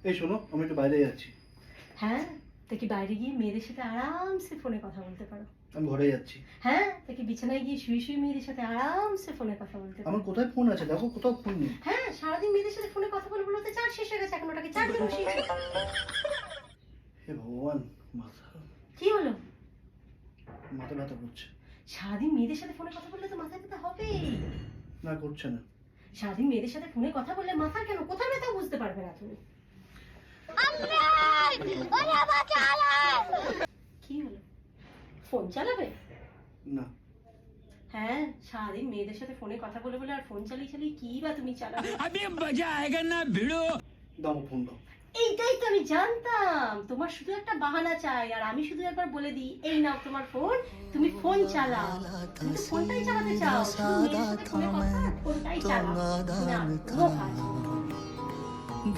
এই শোনো, আমি একটু বাইরে যাচ্ছি। হ্যাঁ, তা কি বাইরে গিয়ে মেয়েদের সাথে আরামসে ফোনে কথা বলতে পারো? আমি ঘরে যাচ্ছি। হ্যাঁ, তা কি বিছানায় গিয়ে শুয়ে শুয়ে মেয়েদের সাথে আরামসে ফোনে কথা বলতে পারো? আমার কোথায় ফোন আছে? দেখো, কোথাও ফোন নেই। হ্যাঁ, সারাদিন মেয়েদের সাথে ফোনে কথা বলে বলতে চার্জ শেষ হয়ে গেছে, এখন ওটাকে চার্জে বসিয়েছি। হে ভগবান, মাথা কি হলো? মাথা ব্যথা করছে। সারাদিন মেয়েদের সাথে ফোনে কথা বললে তো মাথা ব্যথা হবেই। না, করছে না। সারাদিন মেয়েদের সাথে ফোনে কথা বললে মাথা কেন, কোথায় ব্যথা বুঝতে পারবে না তুমি। কি হলো? ফোন চালাবে? না। হ্যাঁ, সারাদিন মেয়েদের সাথে ফোনে কথা বলে বলে আর ফোন চালিয়ে চালিয়ে কি বা তুমি চালাবে? দাও ফোন দাও। এইটাই তো আমি জানতাম, তোমার শুধু একটা বাহানা চাই, আর আমি শুধু একবার বলে দিই, এই নাও তোমার ফোন, তুমি ফোন চালাও। তুমি তো ফোনটাই চালাতে চাও, শুধু মেয়েদের সাথে ফোনে কথা, ফোনটাই চালাও। তুমি আর কোনো কাজ নেই।